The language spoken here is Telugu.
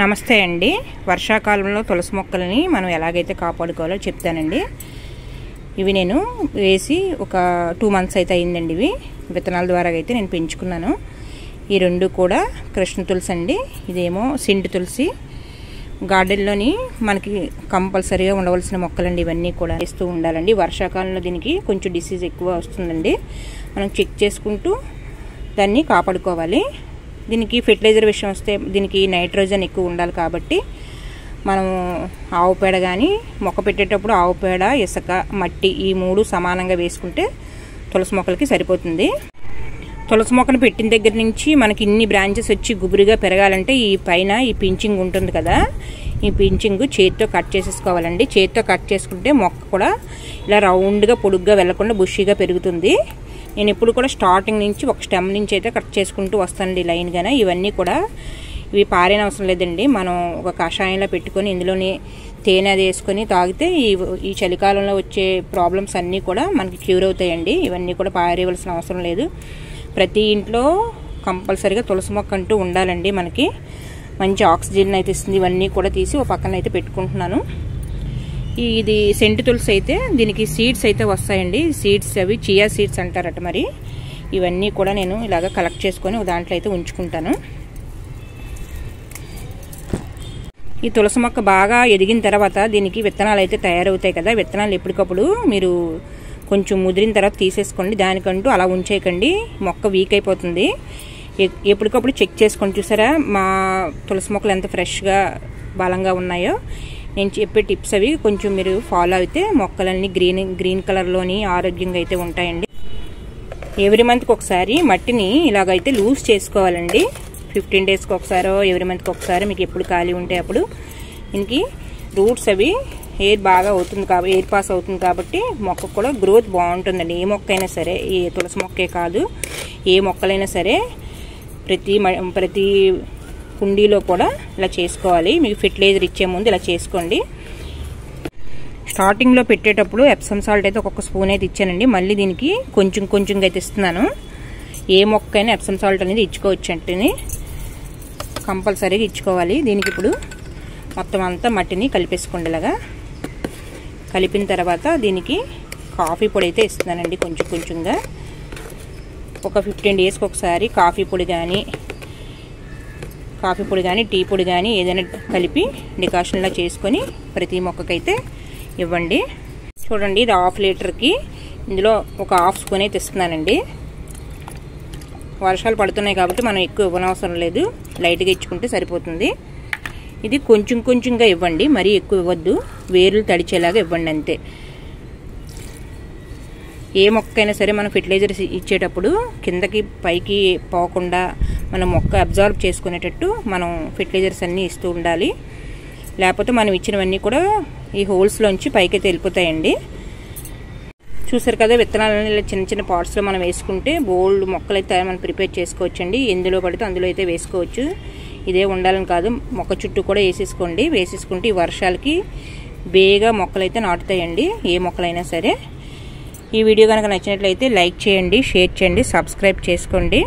నమస్తే అండి. వర్షాకాలంలో తులసి మొక్కల్ని మనం ఎలాగైతే కాపాడుకోవాలో చెప్తానండి. ఇవి నేను వేసి ఒక 2 months అయితే అయిందండి. ఇవి విత్తనాల ద్వారా అయితే నేను పెంచుకున్నాను. ఈ రెండు కూడా కృష్ణ తులసి అండి. ఇదేమో సిండి తులసి. గార్డెన్లోని మనకి కంపల్సరీగా ఉండవలసిన మొక్కలండి. ఇవన్నీ కూడా వేస్తూ ఉండాలండి. వర్షాకాలంలో దీనికి కొంచెం డిసీజ్ ఎక్కువ వస్తుందండి. మనం చెక్ చేసుకుంటూ దాన్ని కాపాడుకోవాలి. దీనికి ఫెర్టిలైజర్ విషయం వస్తే దీనికి నైట్రోజన్ ఎక్కువ ఉండాలి కాబట్టి మనం ఆవు పేడ కానీ మొక్క పెట్టేటప్పుడు ఆవు పేడ, ఇసుక, మట్టి ఈ 3 సమానంగా వేసుకుంటే తులసి మొక్కలకి సరిపోతుంది. తులసి మొక్కను పెట్టిన దగ్గర నుంచి మనకి ఇన్ని బ్రాంచెస్ వచ్చి గుబురుగా పెరగాలంటే ఈ పైన ఈ పించింగ్ ఉంటుంది కదా, ఈ పించింగ్ చేతితో కట్ చేసేసుకోవాలండి. చేతితో కట్ చేసుకుంటే మొక్క కూడా ఇలా రౌండ్గా పొడుగ్గా వెళ్లకుండా బుషీగా పెరుగుతుంది. నేను ఇప్పుడు కూడా స్టార్టింగ్ నుంచి ఒక స్టెమ్ నుంచి అయితే కట్ చేసుకుంటూ వస్తానండి లైన్గానే. ఇవన్నీ కూడా ఇవి పారేన అవసరం లేదండి. మనం ఒక కషాయంలో పెట్టుకొని ఇందులోని తేనె అది వేసుకొని తాగితే ఈ చలికాలంలో వచ్చే ప్రాబ్లమ్స్ అన్నీ కూడా మనకి క్యూర్ అవుతాయండి. ఇవన్నీ కూడా పారేయవలసిన అవసరం లేదు. ప్రతి ఇంట్లో కంపల్సరీగా తులసి మొక్క అంటూ ఉండాలండి. మనకి మంచి ఆక్సిజన్ అయితే ఇస్తుంది. ఇవన్నీ కూడా తీసి ఒక పక్కన అయితే పెట్టుకుంటున్నాను. ఇది సెంటు తులసి అయితే దీనికి సీడ్స్ అయితే వస్తాయండి. సీడ్స్ అవి చియా సీడ్స్ అంటారట. మరి ఇవన్నీ కూడా నేను ఇలాగ కలెక్ట్ చేసుకొని దాంట్లో అయితే ఉంచుకుంటాను. ఈ తులసి మొక్క బాగా ఎదిగిన తర్వాత దీనికి విత్తనాలు అయితే తయారవుతాయి కదా. విత్తనాలు ఎప్పటికప్పుడు మీరు కొంచెం ముదిరిన తర్వాత తీసేసుకోండి. దానికంటూ అలా ఉంచేయకండి, మొక్క వీక్ అయిపోతుంది. ఎప్పటికప్పుడు చెక్ చేసుకొని చూసారా మా తులసి మొక్కలు ఎంత ఫ్రెష్గా బలంగా ఉన్నాయో. నేను చెప్పే టిప్స్ అవి కొంచెం మీరు ఫాలో అయితే మొక్కలన్నీ గ్రీన్ కలర్లోని ఆరోగ్యంగా అయితే ఉంటాయండి. ఎవ్రీ మంత్కి ఒకసారి మట్టిని ఇలాగైతే లూజ్ చేసుకోవాలండి. 15 daysకి ఒకసారో ఎవ్రీ మంత్కి ఒకసారి మీకు ఎప్పుడు ఖాళీ ఉంటే అప్పుడు. దీనికి రూట్స్ అవి ఎయిర్ బాగా అవుతుంది కాబట్టి, ఎయిర్ పాస్ అవుతుంది కాబట్టి మొక్క కూడా గ్రోత్ బాగుంటుందండి. ఏ మొక్క అయినా సరే, ఈ తులసి మొక్కే కాదు ఏ మొక్కలైనా సరే ప్రతి కుండీలో కూడా ఇలా చేసుకోవాలి. మీకు ఫెర్టిలైజర్ ఇచ్చే ముందు ఇలా చేసుకోండి. స్టార్టింగ్లో పెట్టేటప్పుడు ఎప్సమ్ సాల్ట్ అయితే ఒక్కొక్క స్పూన్ అయితే ఇచ్చానండి. మళ్ళీ దీనికి కొంచెంగా అయితే ఇస్తున్నాను. ఏ మొక్కైనా ఎప్సమ్ సాల్ట్ అనేది ఇచ్చుకోవచ్చు అంటే కంపల్సరీగా ఇచ్చుకోవాలి. దీనికి ఇప్పుడు మొత్తం అంతా మట్టిని కలిపేసుకోండి. ఇలాగా కలిపిన తర్వాత దీనికి కాఫీ పొడి అయితే ఇస్తున్నానండి. కొంచెంగా ఒక 15 daysకి ఒకసారి కాఫీ పొడి కానీ టీ పొడి కానీ ఏదైనా కలిపి డికాషన్లా చేసుకొని ప్రతి మొక్కకైతే ఇవ్వండి. చూడండి, ఇది 1/2 లీటర్కి ఇందులో ఒక 1/2 స్పూన్ అయితే ఇస్తున్నానండి. వర్షాలు పడుతున్నాయి కాబట్టి మనం ఎక్కువ ఇవ్వనవసరం లేదు, లైట్గా ఇచ్చుకుంటే సరిపోతుంది. ఇది కొంచెంగా ఇవ్వండి, మరీ ఎక్కువ ఇవ్వద్దు. వేర్లు తడిచేలాగా ఇవ్వండి అంతే. ఏ మొక్కైనా సరే మనం ఫెర్టిలైజర్స్ ఇచ్చేటప్పుడు కిందకి పైకి పోకుండా మనం మొక్క అబ్జర్వ్ చేసుకునేటట్టు మనం ఫెర్టిలైజర్స్ అన్నీ ఇస్తూ ఉండాలి. లేకపోతే మనం ఇచ్చినవన్నీ కూడా ఈ హోల్స్లోంచి పైకైతే వెళ్ళిపోతాయండి. చూసారు కదా, విత్తనాలను ఇలా చిన్న పాట్స్లో మనం వేసుకుంటే బోల్డ్ మొక్కలు అయితే మనం ప్రిపేర్ చేసుకోవచ్చండి. ఎందులో పడితే అందులో అయితే వేసుకోవచ్చు. ఇదే ఉండాలని కాదు, మొక్క చుట్టూ కూడా వేసేసుకుంటే ఈ వర్షాలకి బేగా మొక్కలు అయితే నాటుతాయండి, ఏ మొక్కలైనా సరే. ఈ వీడియో కనుక నచ్చినట్లయితే లైక్ చేయండి, షేర్ చేయండి, సబ్స్క్రైబ్ చేసుకోండి.